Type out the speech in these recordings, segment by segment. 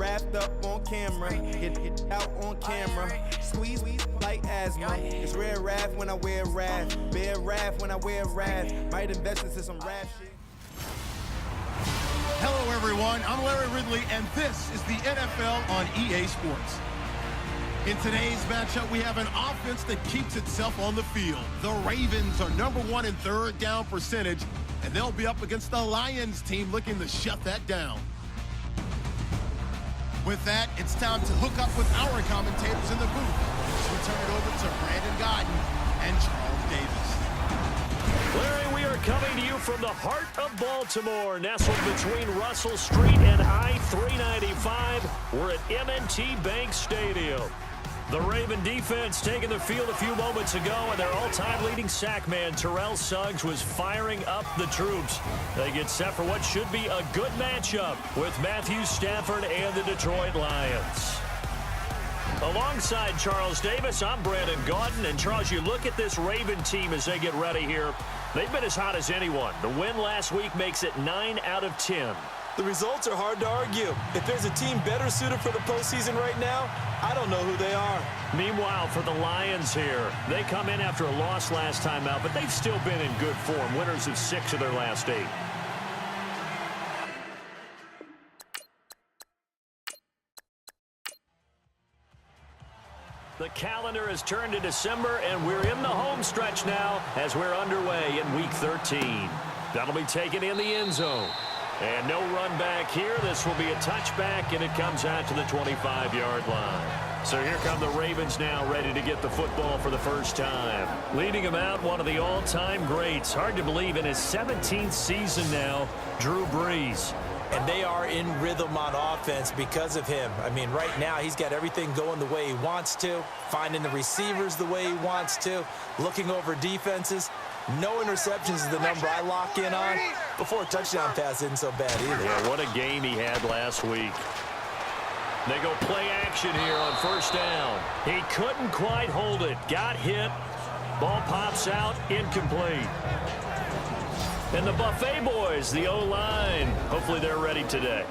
wrapped up on camera. Hit out on camera. Squeeze like asthma. It's rare wrath when I wear wrath. Bear wrath when I wear wrath. Might invest into some rap shit. Hello, everyone. I'm Larry Ridley, and this is the NFL on EA Sports. In today's matchup, we have an offense that keeps itself on the field. The Ravens are #1 in third down percentage, and they'll be up against the Lions team looking to shut that down. With that, it's time to hook up with our commentators in the booth. So we turn it over to Brandon Godden and Charles Davis. Larry, we are coming to you from the heart of Baltimore, nestled between Russell Street and I-395. We're at M&T Bank Stadium. The Raven defense taking the field a few moments ago, and their all-time leading sack man, Terrell Suggs, was firing up the troops. They get set for what should be a good matchup with Matthew Stafford and the Detroit Lions. Alongside Charles Davis, I'm Brandon Gaudin. And Charles, you look at this Raven team as they get ready here. They've been as hot as anyone. The win last week makes it 9 out of 10. The results are hard to argue. If there's a team better suited for the postseason right now, I don't know who they are. Meanwhile, for the Lions here, they come in after a loss last time out, but they've still been in good form. Winners of 6 of their last 8. The calendar has turned to December, and we're in the home stretch now as we're underway in Week 13. That'll be taken in the end zone. And no run back here. This will be a touchback, and it comes out to the 25-yard line. So here come the Ravens now, ready to get the football for the first time. Leading them out, one of the all-time greats. Hard to believe, in his 17th season now, Drew Brees. And they are in rhythm on offense because of him. I mean, right now, he's got everything going the way he wants to, finding the receivers the way he wants to, looking over defenses. No interceptions is the number I lock in on. Before a touchdown pass isn't so bad either. Yeah, what a game he had last week. They go play action here on first down. He couldn't quite hold it. Got hit. Ball pops out. Incomplete. And the Buffet boys, the O-line, hopefully they're ready today.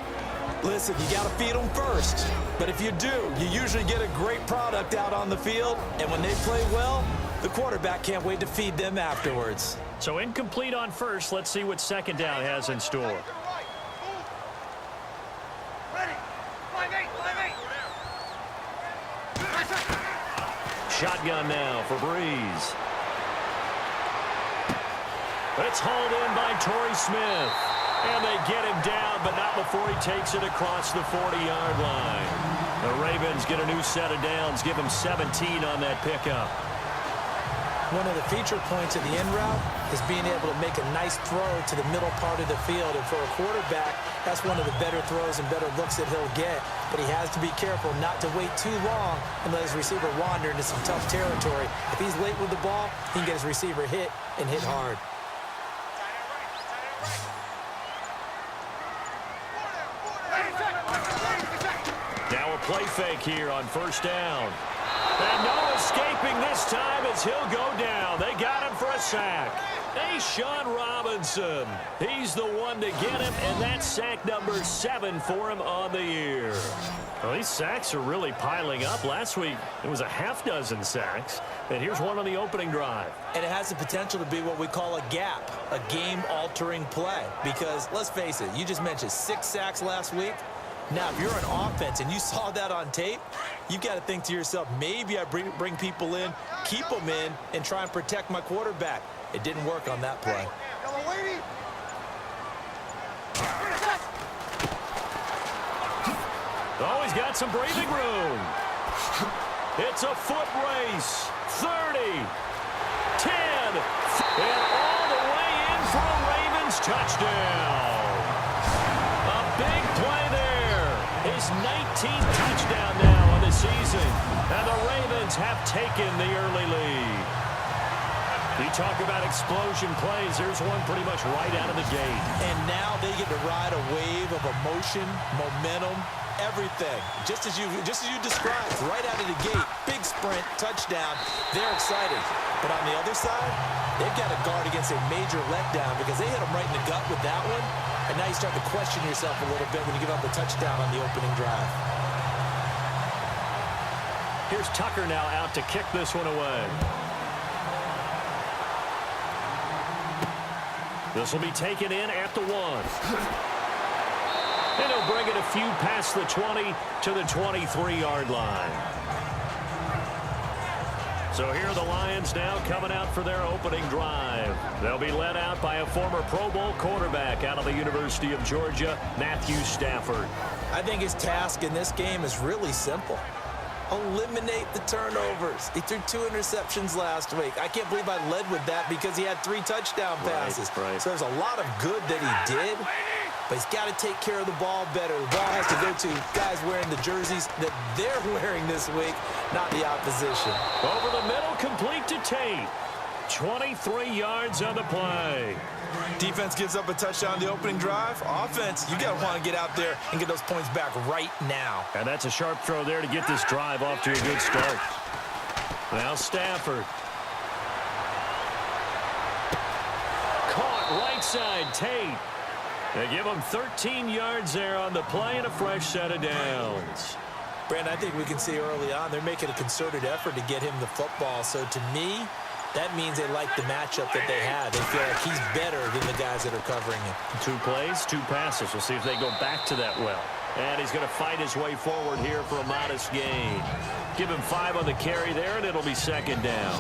Listen, you got to feed them first. But if you do, you usually get a great product out on the field. And when they play well, the quarterback can't wait to feed them afterwards. So incomplete on first. Let's see what second down has in store. Shotgun now for Brees. It's hauled in by Torrey Smith. And they get him down, but not before he takes it across the 40-yard line. The Ravens get a new set of downs, give him 17 on that pickup. One of the feature points of the in route is being able to make a nice throw to the middle part of the field. And for a quarterback, that's one of the better throws and better looks that he'll get. But he has to be careful not to wait too long and let his receiver wander into some tough territory. If he's late with the ball, he can get his receiver hit and hit hard. Now a play fake here on first down. And no escaping this time as he'll go down. They got him for a sack. Hey, Sean Robinson. He's the one to get him, and that's sack number 7 for him on the year. Well, these sacks are really piling up. Last week, it was a half-dozen sacks. And here's one on the opening drive. And it has the potential to be what we call a gap, a game-altering play. Because, let's face it, you just mentioned 6 sacks last week. Now, if you're an offense and you saw that on tape, you've got to think to yourself, maybe I bring people in, keep them in, and try and protect my quarterback. It didn't work on that play. Oh, he's got some breathing room. It's a foot race. 30, 10, and all the way in for a Ravens touchdown. A big play there. His 19th touchdown now of the season. And the Ravens have taken the early lead. You talk about explosion plays. There's one pretty much right out of the gate. And now they get to ride a wave of emotion, momentum, everything. Just as you described, right out of the gate, big sprint, touchdown. They're excited. But on the other side, they've got to guard against a major letdown because they hit them right in the gut with that one. And now you start to question yourself a little bit when you give up a touchdown on the opening drive. Here's Tucker now out to kick this one away. This will be taken in at the 1. And he'll bring it a few past the 20 to the 23-yard line. So here are the Lions now coming out for their opening drive. They'll be led out by a former Pro Bowl quarterback out of the University of Georgia, Matthew Stafford. I think his task in this game is really simple. Eliminate the turnovers. He threw 2 interceptions last week. I can't believe I led with that because he had 3 touchdown passes. Right. So there's a lot of good that he did, but he's got to take care of the ball better. The ball has to go to guys wearing the jerseys that they're wearing this week, not the opposition. Over the middle, complete to Tate. 23 yards on the play. Defense gives up a touchdown the opening drive. Offense, you got to want to get out there and get those points back right now. And that's a sharp throw there to get this drive off to a good start. Now Stafford. Caught right side, Tate. They give him 13 yards there on the play and a fresh set of downs. Brandon, I think we can see early on they're making a concerted effort to get him the football. So to me, that means they like the matchup that they have. They feel like he's better than the guys that are covering him. 2 plays, 2 passes. We'll see if they go back to that well. And he's going to fight his way forward here for a modest gain. Give him 5 on the carry there, and it'll be second down.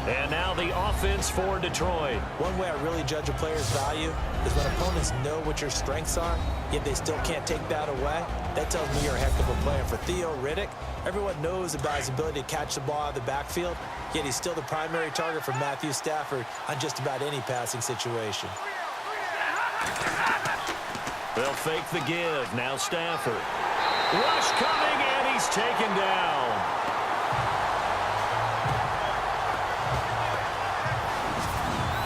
And now the offense for Detroit. One way I really judge a player's value is when opponents know what your strengths are, yet they still can't take that away. That tells me you're a heck of a player. For Theo Riddick, everyone knows about his ability to catch the ball out of the backfield, yet he's still the primary target for Matthew Stafford on just about any passing situation. They'll fake the give. Now Stafford. Rush coming, and he's taken down.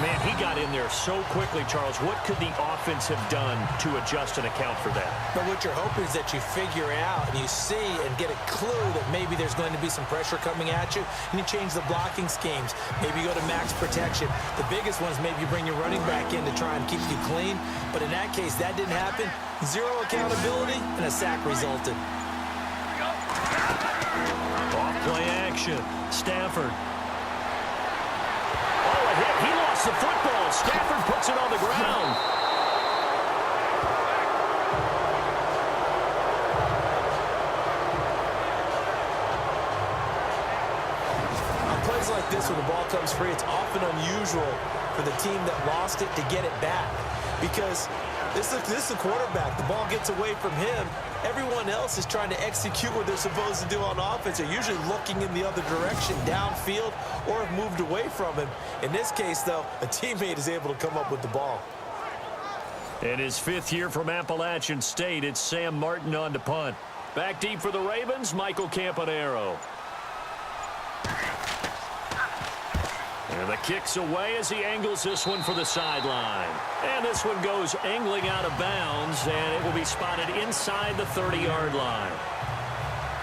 Man, he got in there so quickly, Charles. What could the offense have done to adjust and account for that? But what you're hoping is that you figure out and you see and get a clue that maybe there's going to be some pressure coming at you, and you change the blocking schemes. Maybe you go to max protection. The biggest one is maybe you bring your running back in to try and keep you clean. But in that case, that didn't happen. 0 accountability, and a sack resulted. Off play action. Stafford. Oh, a hit. He lost the football. Stafford puts it on the ground. On plays like this, when the ball comes free, it's often unusual for the team that lost it to get it back. Because this is a quarterback. The ball gets away from him. Everyone else is trying to execute what they're supposed to do on offense. They're usually looking in the other direction, downfield, or have moved away from him. In this case, though, a teammate is able to come up with the ball. In his 5th year from Appalachian State, it's Sam Martin on to punt. Back deep for the Ravens, Michael Campanaro. And the kick's away as he angles this one for the sideline. And this one goes angling out of bounds, and it will be spotted inside the 30-yard line.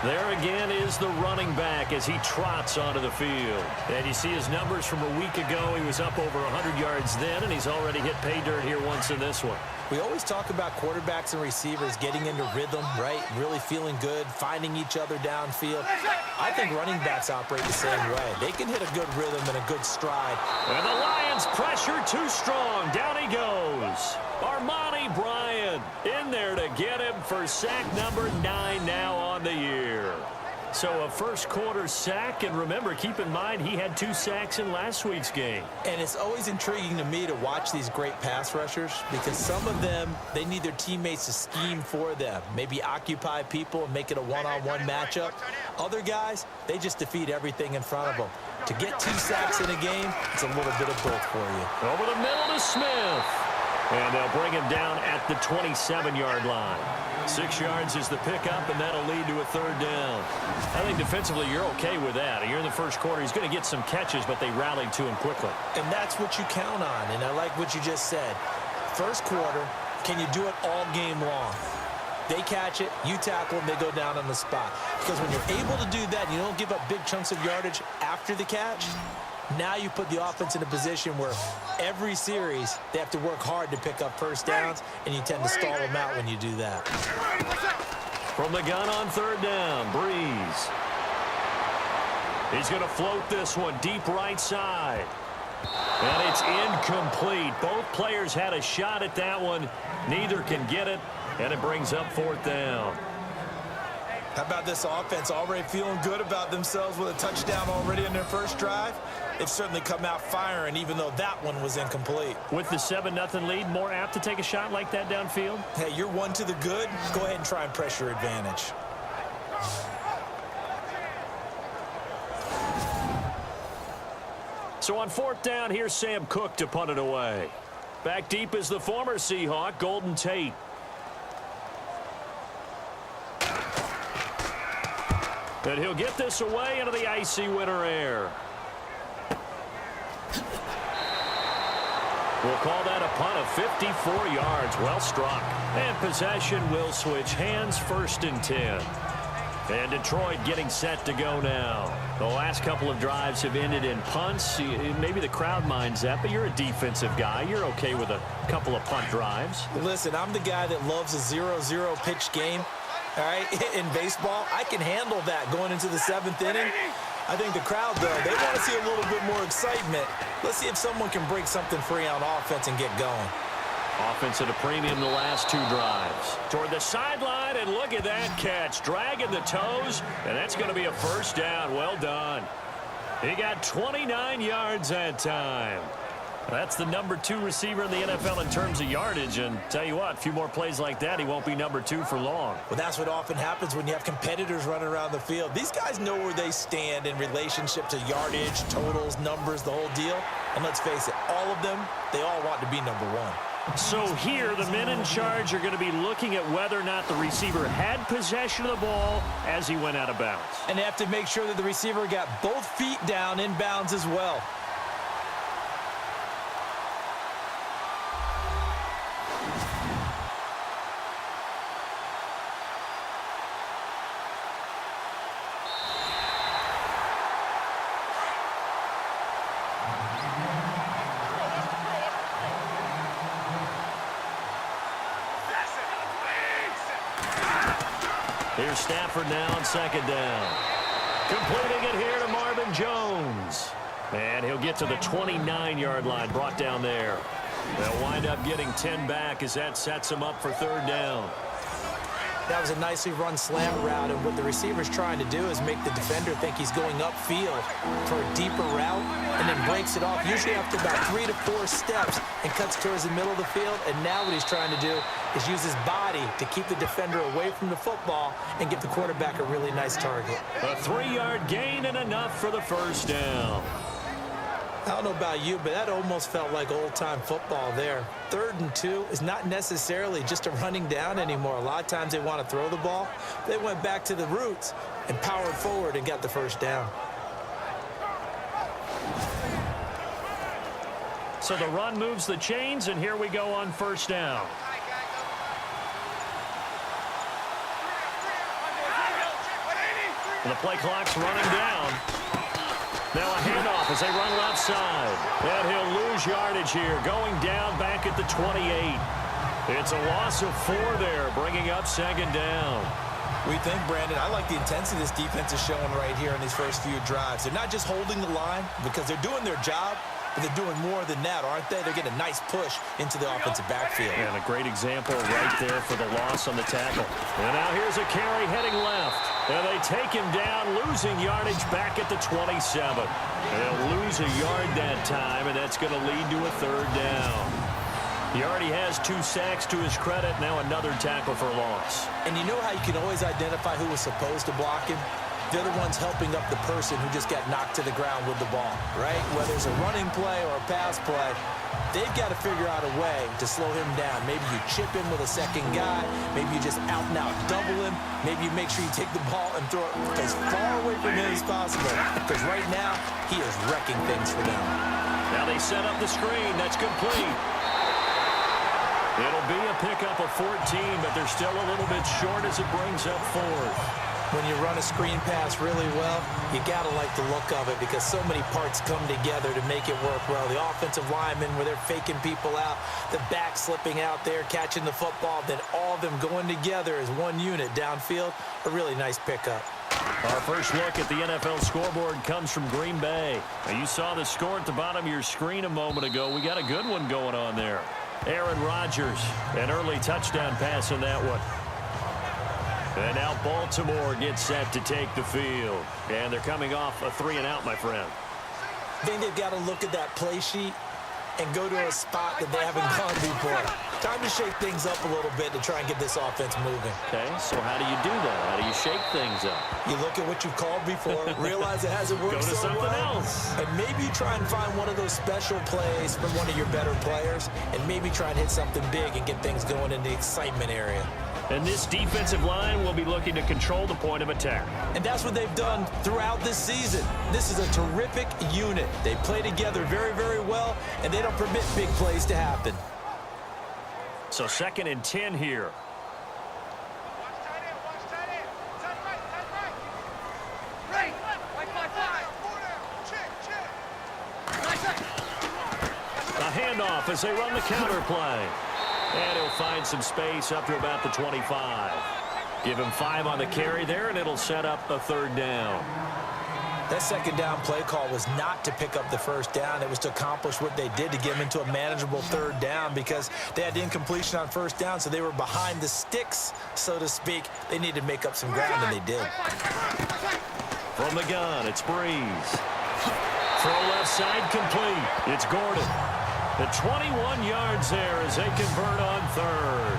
There again is the running back as he trots onto the field. And you see his numbers from a week ago. He was up over 100 yards then, and he's already hit pay dirt here once in this one. We always talk about quarterbacks and receivers getting into rhythm, right? Really feeling good, finding each other downfield. I think running backs operate the same way. They can hit a good rhythm and a good stride. And the Lions pressure too strong. Down he goes. Armani Bryant in there to get him for sack number 9 now on the year. So a first quarter sack, and remember, keep in mind he had 2 sacks in last week's game. And it's always intriguing to me to watch these great pass rushers because some of them, they need their teammates to scheme for them. Maybe occupy people and make it a one-on-one matchup. Other guys, they just defeat everything in front of them. To get 2 sacks in a game, it's a little bit of both for you. Over the middle to Smith. And they'll bring him down at the 27-yard line. 6 yards is the pickup, and that'll lead to a 3rd down. I think defensively you're okay with that. You're in the first quarter. He's going to get some catches, but they rallied to him quickly. And that's what you count on, and I like what you just said. First quarter, can you do it all game long? They catch it, you tackle them, they go down on the spot. Because when you're able to do that and you don't give up big chunks of yardage after the catch, Now you put the offense in a position where every series they have to work hard to pick up first downs, and you tend to stall them out when you do that. From the gun on third down, Breeze. He's going to float this one deep right side. And it's incomplete. Both players had a shot at that one. Neither can get it, and it brings up fourth down. How about this offense already feeling good about themselves with a touchdown already in their first drive? They've certainly come out firing, even though that one was incomplete. With the 7-0 lead, more apt to take a shot like that downfield? Hey, you're one to the good. Go ahead and try and press your advantage. So on fourth down, here's Sam Cook to punt it away. Back deep is the former Seahawk, Golden Tate. And he'll get this away into the icy winter air. We'll call that a punt of 54 yards. Well struck. And possession will switch hands, 1st and 10. And Detroit getting set to go now. The last couple of drives have ended in punts. Maybe the crowd minds that, but you're a defensive guy. You're okay with a couple of punt drives. Listen, I'm the guy that loves a 0-0 pitch game. All right, in baseball, I can handle that going into the 7th inning. I think the crowd, though, they want to see a little bit more excitement. Let's see if someone can break something free on offense and get going. Offense at a premium the last 2 drives. Toward the sideline, and look at that catch. Dragging the toes, and that's going to be a first down. Well done. He got 29 yards that time. That's the number 2 receiver in the NFL in terms of yardage. And tell you what, a few more plays like that, he won't be number 2 for long. Well, that's what often happens when you have competitors running around the field. These guys know where they stand in relationship to yardage, totals, numbers, the whole deal. And let's face it, all of them, they all want to be number 1. So here, the men in charge are going to be looking at whether or not the receiver had possession of the ball as he went out of bounds. And they have to make sure that the receiver got both feet down in bounds as well. Here's Stafford now on 2nd down. Completing it here to Marvin Jones. And he'll get to the 29-yard line, brought down there. They'll wind up getting 10 back as that sets him up for 3rd down. That was a nicely run slant route, and what the receiver's trying to do is make the defender think he's going upfield for a deeper route and then breaks it off, usually after about 3 to 4 steps, and cuts towards the middle of the field. And now what he's trying to do is use his body to keep the defender away from the football and give the quarterback a really nice target. A 3-yard gain and enough for the first down. I don't know about you, but that almost felt like old-time football there. 3rd and 2 is not necessarily just a running down anymore. A lot of times they want to throw the ball. They went back to the roots and powered forward and got the first down. So the run moves the chains, and here we go on 1st down. The play clock's running down. Now a handoff as they run left side. And he'll lose yardage here, going down back at the 28. It's a loss of 4 there, bringing up 2nd down. We think, Brandon, I like the intensity this defense is showing right here in these first few drives. They're not just holding the line because they're doing their job, but they're doing more than that, aren't they? They're getting a nice push into the offensive backfield. And a great example right there for the loss on the tackle. And now here's a carry heading left. And they take him down, losing yardage back at the 27. They'll lose a yard that time, and that's going to lead to a 3rd down. He already has 2 sacks to his credit. Now another tackle for loss. And you know how you can always identify who was supposed to block him? They're the ones helping up the person who just got knocked to the ground with the ball, right? Whether it's a running play or a pass play, they've got to figure out a way to slow him down. Maybe you chip him with a second guy. Maybe you just out-and-out double him. Maybe you make sure you take the ball and throw it as far away from him as possible. Because right now, he is wrecking things for them. Now they set up the screen. That's complete. It'll be a pickup of 14, but they're still a little bit short as it brings up 4th. When you run a screen pass really well, you got to like the look of it because so many parts come together to make it work well. The offensive linemen, where they're faking people out, the back slipping out there, catching the football, then all of them going together as one unit downfield. A really nice pickup. Our first look at the NFL scoreboard comes from Green Bay. Now, you saw the score at the bottom of your screen a moment ago. We got a good one going on there. Aaron Rodgers, an early touchdown pass in that one. And now Baltimore gets set to take the field. And they're coming off a 3-and-out, my friend. I think they've got to look at that play sheet and go to a spot that they haven't gone before. Time to shake things up a little bit to try and get this offense moving. Okay, so how do you do that? How do you shake things up? You look at what you've called before, realize it hasn't worked go to so something well, else. and maybe you try and find one of those special plays from one of your better players, and maybe try and hit something big and get things going in the excitement area. And this defensive line will be looking to control the point of attack. And that's what they've done throughout this season. This is a terrific unit. They play together very, very well, and they don't permit big plays to happen. So 2nd and 10 here. A handoff as they run the counter play. And he'll find some space up to about the 25. Give him 5 on the carry there, and it'll set up a 3rd down. That 2nd down play call was not to pick up the 1st down. It was to accomplish what they did to get them into a manageable 3rd down because they had incompletion on 1st down, so they were behind the sticks, so to speak. They needed to make up some ground, and they did. From the gun, it's Breeze. Throw left side complete. It's Gordon. The 21 yards there as they convert on 3rd.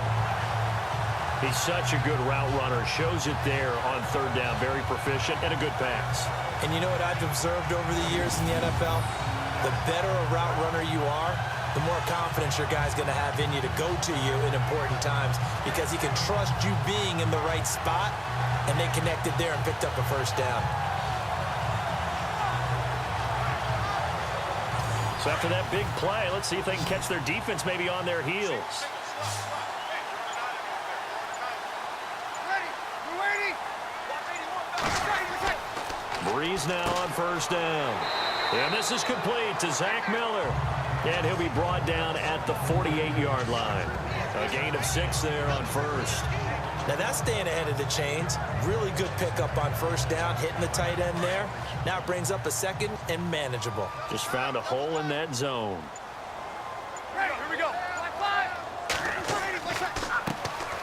He's such a good route runner. Shows it there on 3rd down. Very proficient and a good pass. And you know what I've observed over the years in the NFL? The better a route runner you are, the more confidence your guy's going to have in you to go to you in important times because he can trust you being in the right spot, and they connected there and picked up a 1st down. So after that big play, let's see if they can catch their defense maybe on their heels. Breeze now on 1st down. And this is complete to Zach Miller. And he'll be brought down at the 48-yard line. A gain of 6 there on 1st. Now that's staying ahead of the chains. Really good pickup on 1st down, hitting the tight end there. Now it brings up a 2nd and manageable. Just found a hole in that zone. Here we go.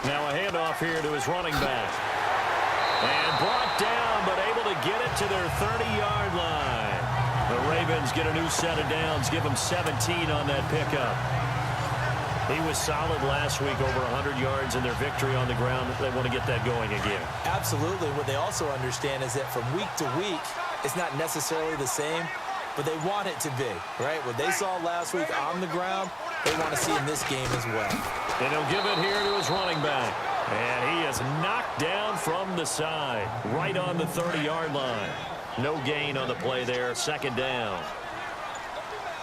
Now a handoff here to his running back. And brought down, but able to get it to their 30-yard line. The Ravens get a new set of downs, give them 17 on that pickup. He was solid last week, over 100 yards in their victory on the ground. They want to get that going again. Absolutely. What they also understand is that from week to week, it's not necessarily the same, but they want it to be, right? What they saw last week on the ground, they want to see in this game as well. And he'll give it here to his running back. And he is knocked down from the side, right on the 30-yard line. No gain on the play there, 2nd down.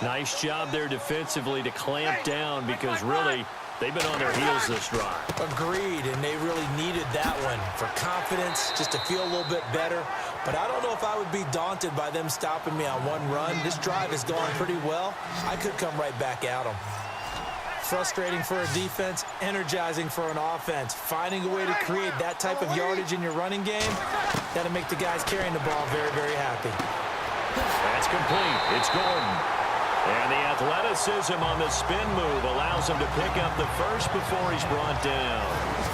Nice job there defensively to clamp down because really they've been on their heels this drive. Agreed, and they really needed that one for confidence, just to feel a little bit better. But I don't know if I would be daunted by them stopping me on one run. This drive is going pretty well. I could come right back at them. Frustrating for a defense, energizing for an offense. Finding a way to create that type of yardage in your running game, that'll make the guys carrying the ball very, very happy. That's complete. It's Gordon. And the athleticism on the spin move allows him to pick up the 1st before he's brought down.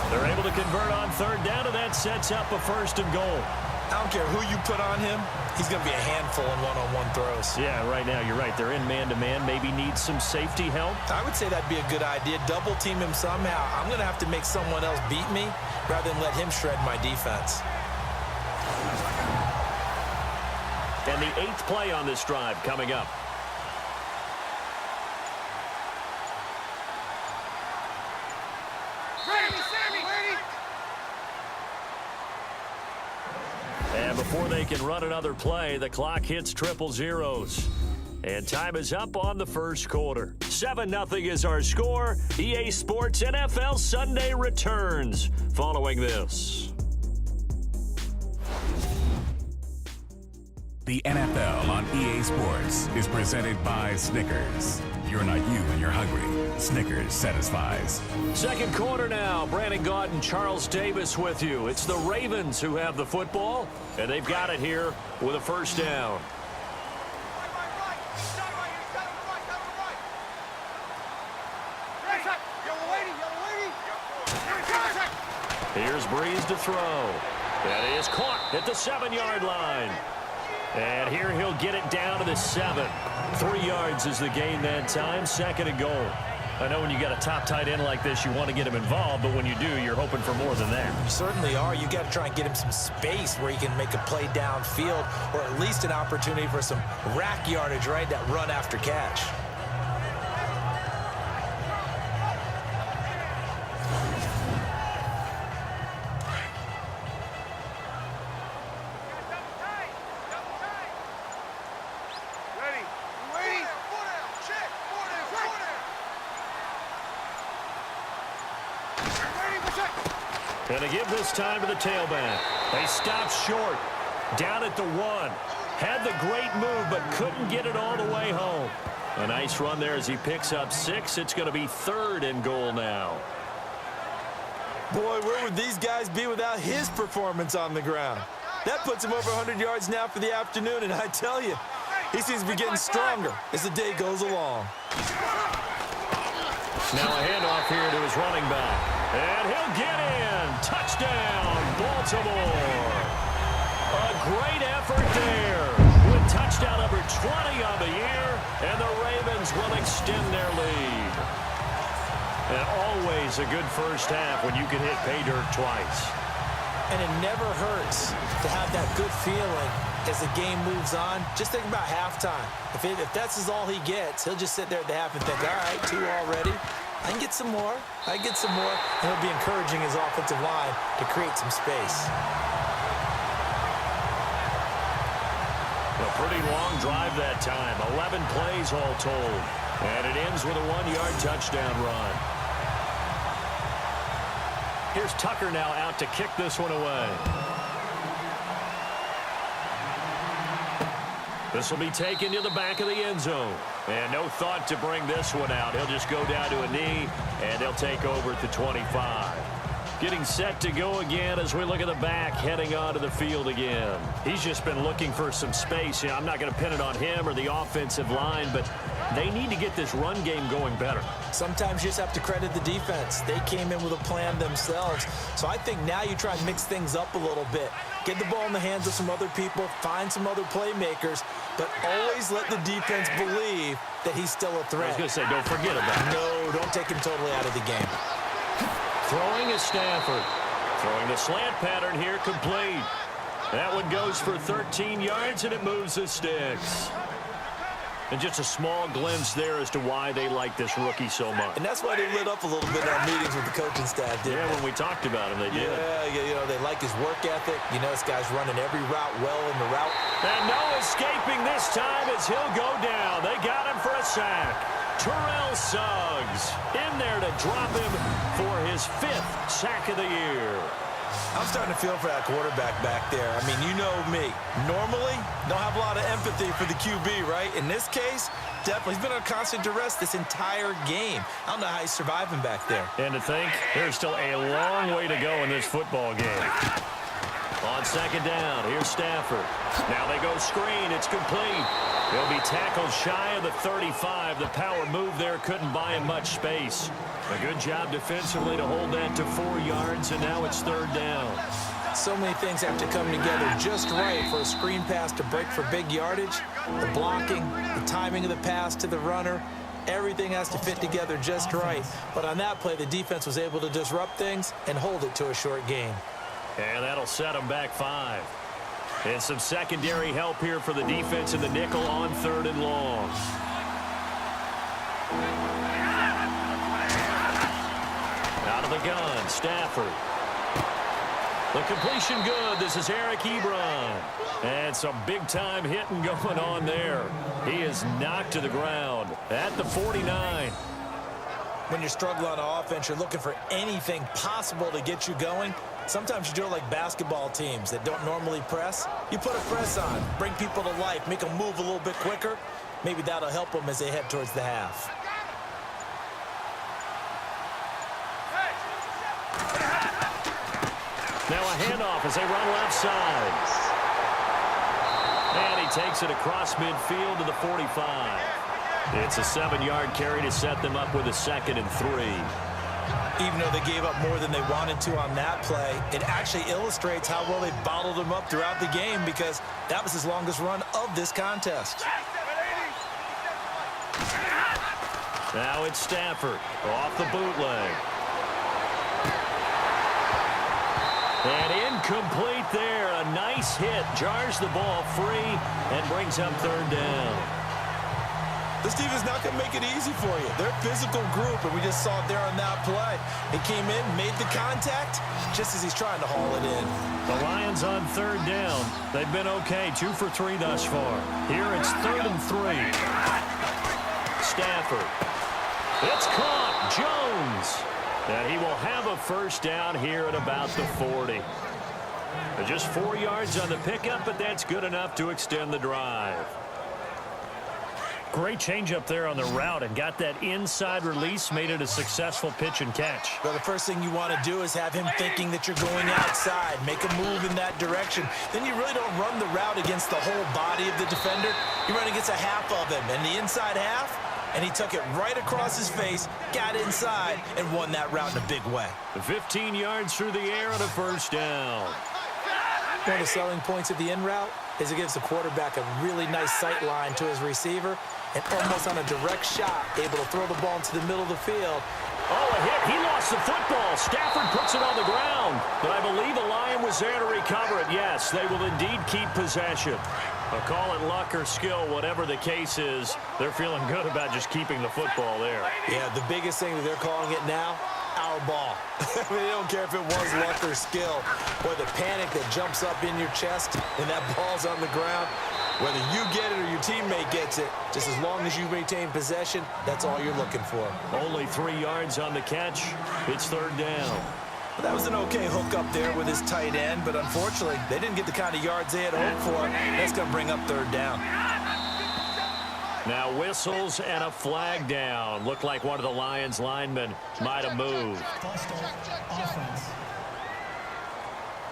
They're able to convert on 3rd down, and that sets up a 1st and goal. I don't care who you put on him, he's going to be a handful in one-on-one throws. Yeah, right now, you're right. They're in man-to-man. Maybe need some safety help. I would say that'd be a good idea. Double team him somehow. I'm going to have to make someone else beat me rather than let him shred my defense. And the 8th play on this drive coming up. And before they can run another play, the clock hits triple zeros. And time is up on the 1st quarter. 7-0 is our score. EA Sports NFL Sunday returns following this. The NFL on EA Sports is presented by Snickers. You're not you when you're hungry. Snickers satisfies. Second quarter now. Brandon Gaudin and Charles Davis with you. It's the Ravens who have the football, and they've got it here with a first down. Here's Breeze to throw. That is caught at the 7-yard line. And here he'll get it down to the 7. 3 yards is the gain that time. Second and goal. I know when you got a top tight end like this, you want to get him involved, but when you do, you're hoping for more than that. You certainly are. You got to try and get him some space where he can make a play downfield, or at least an opportunity for some rack yardage, right? That run after catch. Going to give this time to the tailback. They stopped short. Down at the 1. Had the great move, but couldn't get it all the way home. A nice run there as he picks up 6. It's going to be 3rd and goal now. Boy, where would these guys be without his performance on the ground? That puts him over 100 yards now for the afternoon, and I tell you, he seems to be getting stronger as the day goes along. Now a handoff here to his running back. And he'll get in. Touchdown, Baltimore. A great effort there with touchdown number 20 on the year, and the Ravens will extend their lead. And always a good first half when you can hit pay dirt twice. And it never hurts to have that good feeling as the game moves on. Just think about halftime. If that's all he gets, he'll just sit there at the half and think, all right, 2 already. I can get some more. I can get some more. And he'll be encouraging his offensive line to create some space. A pretty long drive that time. 11 plays all told. And it ends with a 1-yard touchdown run. Here's Tucker now out to kick this one away. This will be taken to the back of the end zone. And no thought to bring this one out. He'll just go down to a knee, and they'll take over at the 25. Getting set to go again as we look at the back, heading onto the field again. He's just been looking for some space. I'm not going to pin it on him or the offensive line, but they need to get this run game going better. Sometimes you just have to credit the defense. They came in with a plan themselves. So I think now you try and mix things up a little bit. Get the ball in the hands of some other people, find some other playmakers, but always let the defense believe that he's still a threat. I was going to say, don't forget about it. No, don't take him totally out of the game. Throwing is Stafford. Throwing the slant pattern here, complete. That one goes for 13 yards, and it moves the sticks. And just a small glimpse there as to why they like this rookie so much. And that's why they lit up a little bit in our meetings with the coaching staff, didn't they? When we talked about him, they did. Yeah, they like his work ethic. This guy's running every route well in the route. And no escaping this time as he'll go down. They got him for a sack. Terrell Suggs in there to drop him for his 5th sack of the year. I'm starting to feel for that quarterback back there. I mean, you know me. Normally, don't have a lot of empathy for the QB, right? In this case, definitely. He's been under constant duress this entire game. I don't know how he's surviving back there. And to think, there's still a long way to go in this football game. On second down, here's Stafford. Now they go screen. It's complete. He'll be tackled shy of the 35. The power move there couldn't buy him much space. A good job defensively to hold that to 4 yards, and now it's 3rd down. So many things have to come together just right for a screen pass to break for big yardage. The blocking, the timing of the pass to the runner, everything has to fit together just right. But on that play, the defense was able to disrupt things and hold it to a short gain. And that'll set them back 5. And some secondary help here for the defense in the nickel on 3rd and long. Out of the gun, Stafford. The completion good. This is Eric Ebron. And some big-time hitting going on there. He is knocked to the ground at the 49. When you're struggling on offense, you're looking for anything possible to get you going. Sometimes you do it like basketball teams that don't normally press. You put a press on, bring people to life, make them move a little bit quicker. Maybe that'll help them as they head towards the half. Now a handoff as they run left side. And he takes it across midfield to the 45. It's a 7-yard carry to set them up with a 2nd and 3. Even though they gave up more than they wanted to on that play, it actually illustrates how well they bottled them up throughout the game because that was his longest run of this contest. Now it's Stafford off the bootleg. And incomplete there. A nice hit. Jars the ball free and brings up 3rd down. This team is not going to make it easy for you. They're a physical group, and we just saw it there on that play. He came in, made the contact, just as he's trying to haul it in. The Lions on 3rd down. They've been okay, 2 for 3 thus far. Here it's 3rd and 3. Stafford. It's caught. Jones. And he will have a 1st down here at about the 40. Just 4 yards on the pickup, but that's good enough to extend the drive. Great change up there on the route and got that inside release, made it a successful pitch and catch. Well, the first thing you want to do is have him thinking that you're going outside, make a move in that direction. Then you really don't run the route against the whole body of the defender. You run against a half of him, and the inside half, and he took it right across his face, got inside, and won that route in a big way. 15 yards through the air and a 1st down. One of the selling points of the in route is it gives the quarterback a really nice sight line to his receiver and almost on a direct shot, able to throw the ball into the middle of the field. Oh, a hit. He lost the football. Stafford puts it on the ground. But I believe a Lion was there to recover it. Yes, they will indeed keep possession. I'll call it luck or skill, whatever the case is. They're feeling good about just keeping the football there. Yeah, the biggest thing that they're calling it now, our ball. I mean, they don't care if it was luck or skill. Boy, the panic that jumps up in your chest when that ball's on the ground, whether you get it or your teammate gets it, just as long as you maintain possession, that's all you're looking for. Only 3 yards on the catch. It's 3rd down. Well, that was an okay hook up there with his tight end, but unfortunately, they didn't get the kind of yards they had hoped for. That's going to bring up 3rd down. Now whistles and a flag down. Looked like one of the Lions linemen might have moved.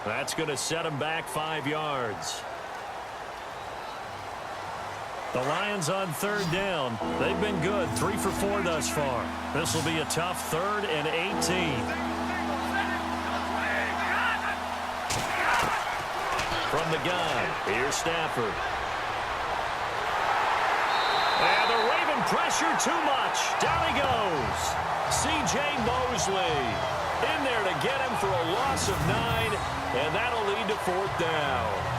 That's going to set him back 5 yards. The Lions on 3rd down. They've been good, 3 for 4 thus far. This will be a tough 3rd and 18. From the gun, here's Stafford. And the Raven pressure too much. Down he goes. C.J. Mosley in there to get him for a loss of 9, and that'll lead to 4th down.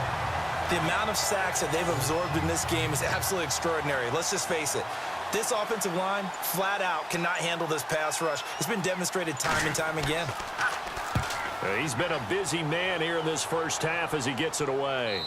The amount of sacks that they've absorbed in this game is absolutely extraordinary. Let's just face it. This offensive line, flat out, cannot handle this pass rush. It's been demonstrated time and time again. He's been a busy man here in this 1st half as he gets it away.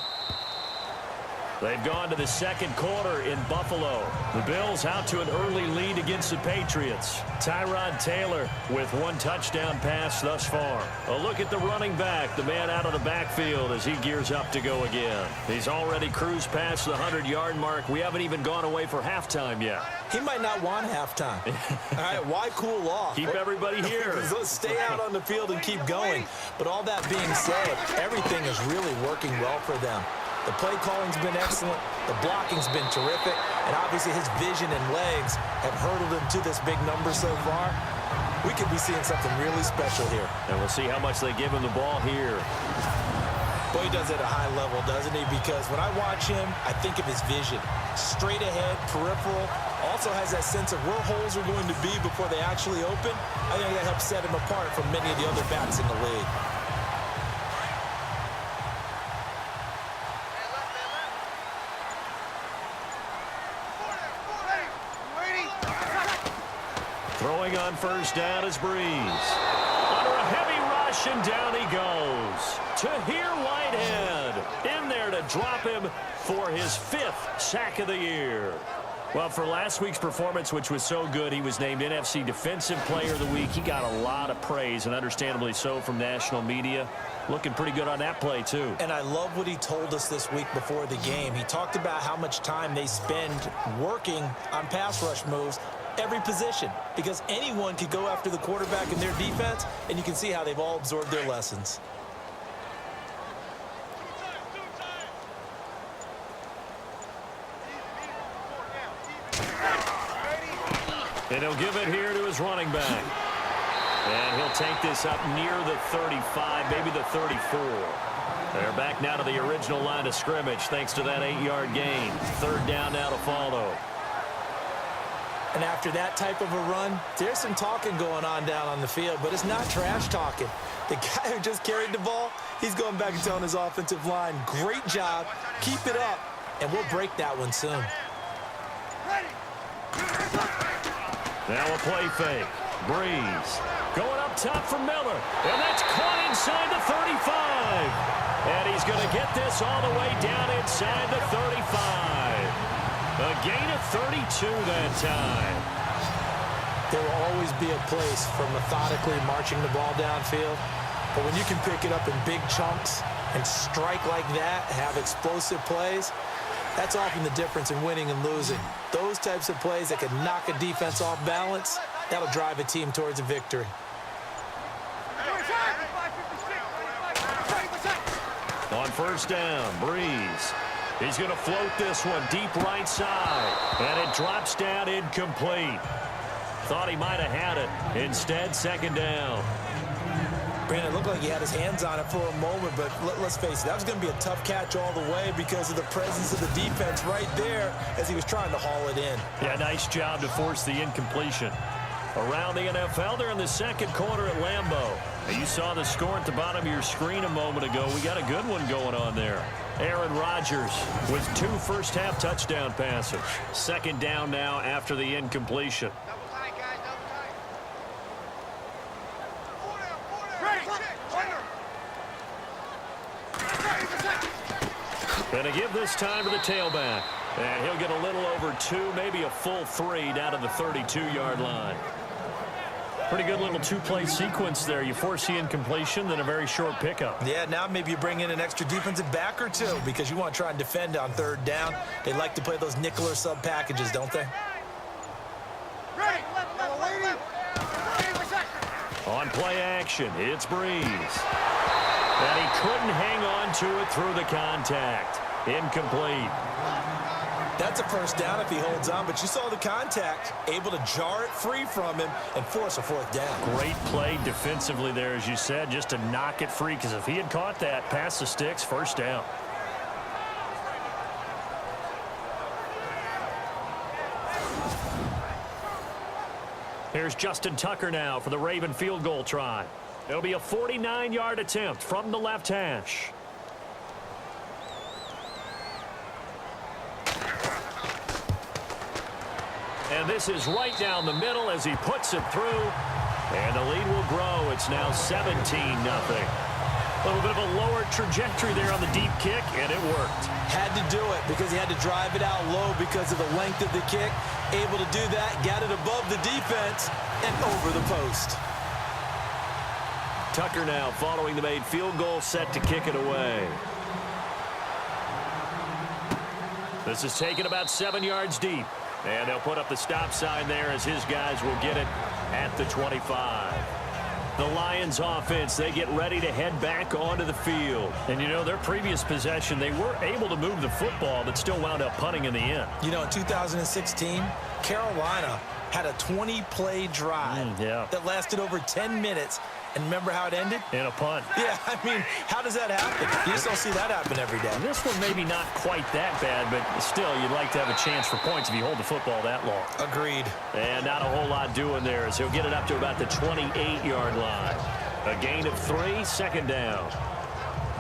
They've gone to the 2nd quarter in Buffalo. The Bills out to an early lead against the Patriots. Tyrod Taylor with 1 touchdown pass thus far. A look at the running back, the man out of the backfield as he gears up to go again. He's already cruised past the 100-yard mark. We haven't even gone away for halftime yet. He might not want halftime. All right, why cool off? Keep everybody here. Let's stay out on the field and keep going. But all that being said, everything is really working well for them. The play calling's been excellent. The blocking's been terrific. And obviously his vision and legs have hurdled him to this big number so far. We could be seeing something really special here. And we'll see how much they give him the ball here. Boy, he does it at a high level, doesn't he? Because when I watch him, I think of his vision. Straight ahead, peripheral. Also has that sense of where holes are going to be before they actually open. I think that helps set him apart from many of the other backs in the league. Throwing on 1st down is Breeze. Under a heavy rush, and down he goes. Tahir Whitehead in there to drop him for his 5th sack of the year. Well, for last week's performance, which was so good, he was named NFC Defensive Player of the Week. He got a lot of praise, and understandably so, from national media. Looking pretty good on that play, too. And I love what he told us this week before the game. He talked about how much time they spend working on pass rush moves, every position, because anyone could go after the quarterback in their defense, and you can see how they've all absorbed their lessons. And he'll give it here to his running back. And he'll take this up near the 35, maybe the 34. They're back now to the original line of scrimmage thanks to that 8-yard gain. Third down now to follow. And after that type of a run, there's some talking going on down on the field, but it's not trash talking. The guy who just carried the ball, he's going back and telling his offensive line, great job, keep it up, and we'll break that one soon. Now a play fake. Breeze going up top for Miller. And that's caught inside the 35. And he's going to get this all the way down inside the 35. A gain of 32 that time. There will always be a place for methodically marching the ball downfield. But when you can pick it up in big chunks and strike like that, have explosive plays, that's often the difference in winning and losing. Those types of plays that can knock a defense off balance, that'll drive a team towards a victory. On first down, Breeze. He's going to float this one deep right side. And it drops down incomplete. Thought he might have had it. Instead, second down. Brandon, it looked like he had his hands on it for a moment, but let's face it, that was going to be a tough catch all the way because of the presence of the defense right there as he was trying to haul it in. Yeah, nice job to force the incompletion. Around the NFL, they're in the second quarter at Lambeau. And you saw the score at the bottom of your screen a moment ago. We got a good one going on there. Aaron Rodgers with 2 first-half touchdown passes. Second down now after the incompletion. Going to give this time to the tailback. And he'll get a little over 2, maybe a full 3 down to the 32-yard line. Pretty good little 2-play sequence there. You force the incompletion, then a very short pickup. Yeah, now maybe you bring in an extra defensive back or 2 because you want to try and defend on third down. They like to play those nickel or sub packages, don't they? On play action, it's Breeze. And he couldn't hang on to it through the contact. Incomplete. That's a first down if he holds on, but you saw the contact, able to jar it free from him and force a fourth down. Great play defensively there, as you said, just to knock it free, because if he had caught that, past the sticks, first down. Here's Justin Tucker now for the Raven field goal try. It'll be a 49-yard attempt from the left hash. And this is right down the middle as he puts it through. And the lead will grow. It's now 17-0. A little bit of a lower trajectory there on the deep kick, and it worked. Had to do it because he had to drive it out low because of the length of the kick. Able to do that, got it above the defense and over the post. Tucker now following the made field goal, set to kick it away. This is taken about 7 yards deep. And they'll put up the stop sign there as his guys will get it at the 25. The Lions offense, they get ready to head back onto the field. And, you know, their previous possession, they were able to move the football, but still wound up punting in the end. You know, in 2016, Carolina had a 20-play drive that lasted over 10 minutes. And remember how it ended? In a punt. Yeah, I mean, how does that happen? You just don't see that happen every day. This one maybe not quite that bad, but still, you'd like to have a chance for points if you hold the football that long. Agreed. And not a whole lot doing there as he'll get it up to about the 28-yard line. A gain of 3, second down.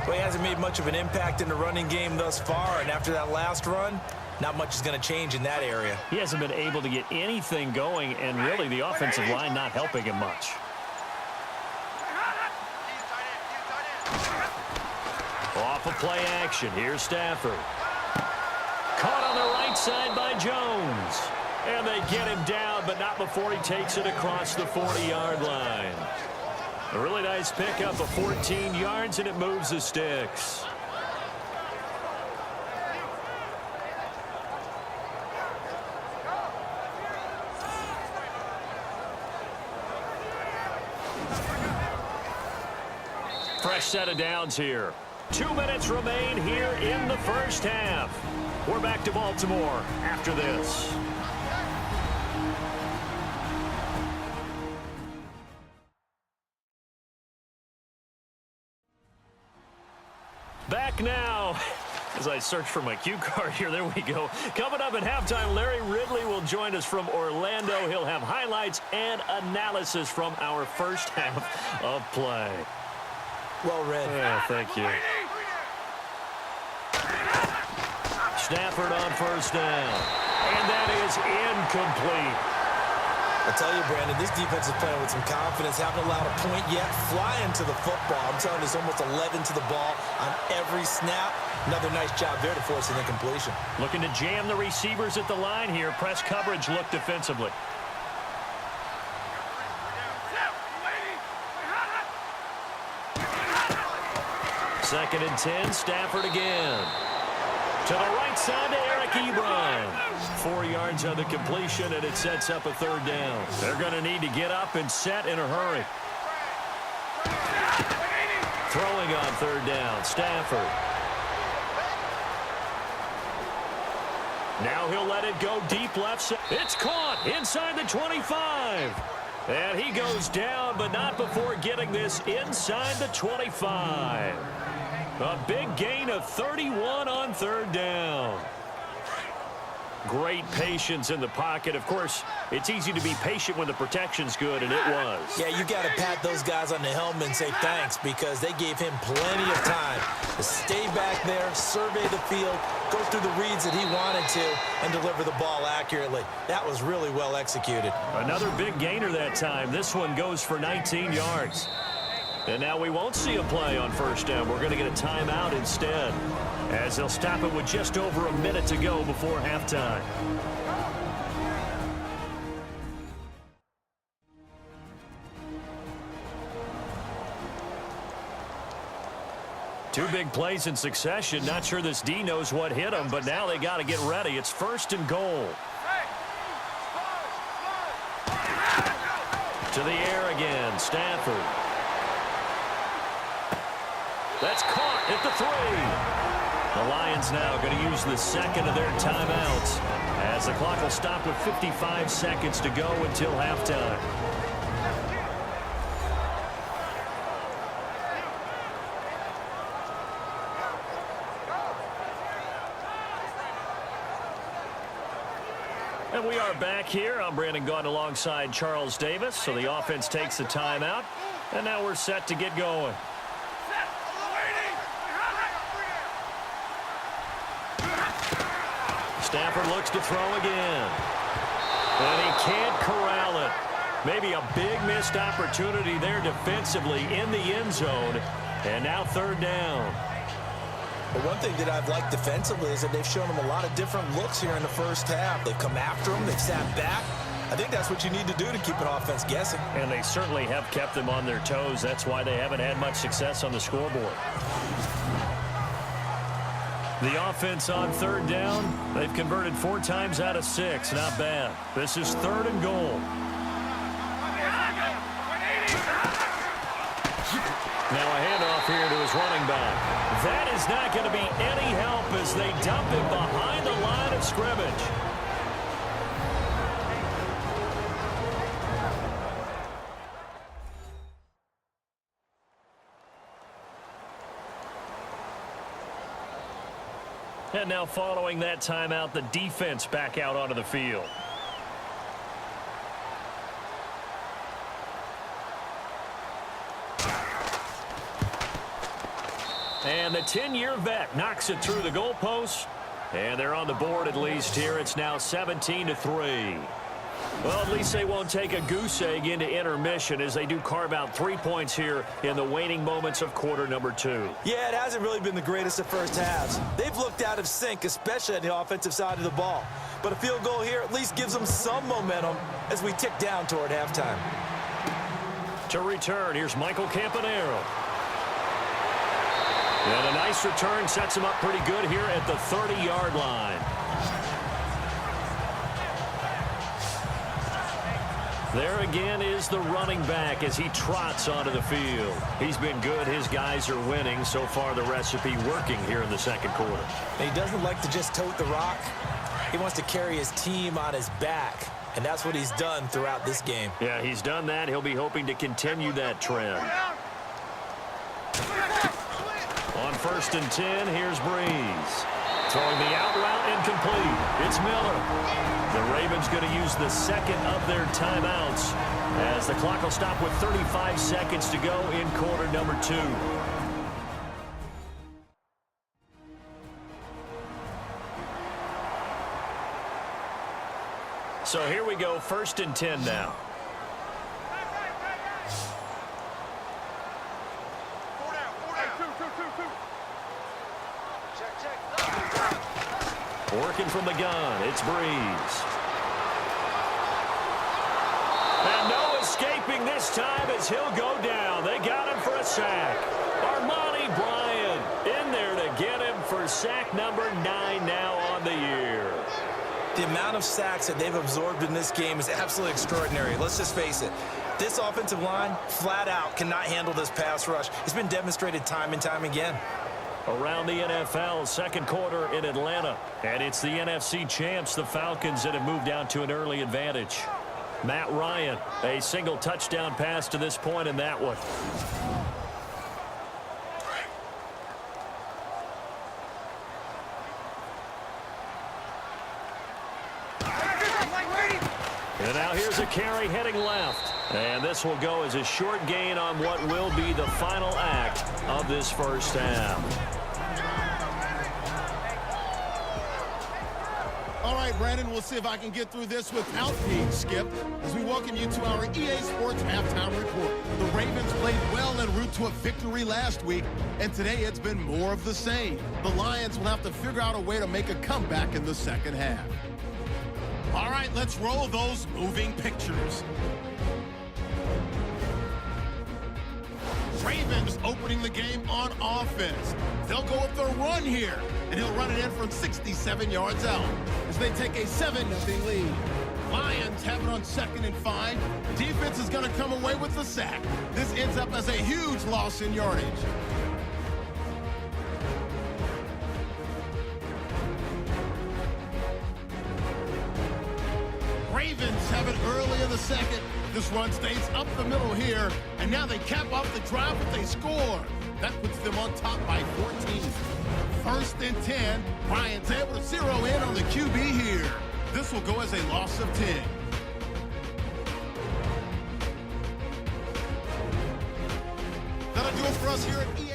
Well, he hasn't made much of an impact in the running game thus far, and after that last run, not much is going to change in that area. He hasn't been able to get anything going, and really the offensive line not helping him much. Off of play action, here's Stafford. Caught on the right side by Jones. And they get him down, but not before he takes it across the 40-yard line. A really nice pickup of 14 yards, and it moves the sticks. Fresh set of downs here. 2 minutes remain here in the first half. We're back to Baltimore after this. Back now. As I search for my cue card here, there we go. Coming up at halftime, Larry Ridley will join us from Orlando. He'll have highlights and analysis from our first half of play. Well read. Yeah, thank you. Stafford on first down. And that is incomplete. I tell you, Brandon, this defense is playing with some confidence. Haven't allowed a point yet. Flying to the football. I'm telling you, it's almost 11 to the ball on every snap. Another nice job there to force an incompletion. Looking to jam the receivers at the line here. Press coverage look defensively. Second and 10, Stafford again. To the right side to Eric Ebron. 4 yards on the completion, and it sets up a third down. They're going to need to get up and set in a hurry. Throwing on third down, Stafford. Now he'll let it go deep left side. It's caught inside the 25. And he goes down, but not before getting this inside the 25. A big gain of 31 on third down. Great patience in the pocket. Of course, it's easy to be patient when the protection's good, and it was. Yeah, you got to pat those guys on the helmet and say thanks because they gave him plenty of time to stay back there, survey the field, go through the reads that he wanted to, and deliver the ball accurately. That was really well executed. Another big gainer that time. This one goes for 19 yards. And now we won't see a play on first down. We're going to get a timeout instead, as they'll stop it with just over a minute to go before halftime. Two big plays in succession. Not sure this D knows what hit him, but now they got to get ready. It's first and goal. To the air again, Stafford. That's caught at the 3. The Lions now going to use the second of their timeouts as the clock will stop with 55 seconds to go until halftime. And we are back here. I'm Brandon Gaudin alongside Charles Davis. So the offense takes the timeout, and now we're set to get going. Stafford looks to throw again. And he can't corral it. Maybe a big missed opportunity there defensively in the end zone. And now third down. But one thing that I've liked defensively is that they've shown him a lot of different looks here in the first half. They've come after him. They've sat back. I think that's what you need to do to keep an offense guessing. And they certainly have kept them on their toes. That's why they haven't had much success on the scoreboard. The offense on third down, they've converted 4 times out of 6. Not bad. This is third and goal. Now a handoff here to his running back. That is not going to be any help as they dump him behind the line of scrimmage. And now following that timeout, the defense back out onto the field. And the 10-year vet knocks it through the goalpost. And they're on the board at least here. It's now 17-3. Well, at least they won't take a goose egg into intermission as they do carve out 3 points here in the waning moments of quarter number 2. Yeah, it hasn't really been the greatest of first halves. They've looked out of sync, especially on the offensive side of the ball. But a field goal here at least gives them some momentum as we tick down toward halftime. To return, here's Michael Campanaro. And a nice return sets him up pretty good here at the 30-yard line. There again is the running back as he trots onto the field. He's been good. His guys are winning. So far, the recipe working here in the second quarter. And he doesn't like to just tote the rock. He wants to carry his team on his back, and that's what he's done throughout this game. Yeah, he's done that. He'll be hoping to continue that trend. On 1st and 10, here's Breeze. Throwing the out route incomplete. It's Miller. The Ravens going to use the second of their timeouts as the clock will stop with 35 seconds to go in quarter number 2. So here we go, 1st and 10 now. Working from the gun, it's Breeze. And no escaping this time as he'll go down. They got him for a sack. Armani Bryant in there to get him for sack number 9 now on the year. The amount of sacks that they've absorbed in this game is absolutely extraordinary. Let's just face it. This offensive line, flat out, cannot handle this pass rush. It's been demonstrated time and time again. Around the NFL, second quarter in Atlanta. And it's the NFC champs, the Falcons, that have moved out to an early advantage. Matt Ryan, a single touchdown pass to this point in that one. And now here's a carry heading left. And this will go as a short gain on what will be the final act of this first half. All right, Brandon, we'll see if I can get through this without being skipped as we welcome you to our EA Sports Halftime Report. The Ravens played well en route to a victory last week, and today it's been more of the same. The Lions will have to figure out a way to make a comeback in the second half. All right, let's roll those moving pictures. Ravens opening the game on offense. They'll go with their run here, and he'll run it in from 67 yards out as they take a 7-0 lead. Lions have it on 2nd and 5. Defense is going to come away with the sack. This ends up as a huge loss in yardage. Ravens have it early in the second. This run stays up the middle here, and now they cap off the drive with a score. That puts them on top by 14. 1st and 10. Bryant's able to zero in on the QB here. This will go as a loss of 10. That'll do it for us here at EA.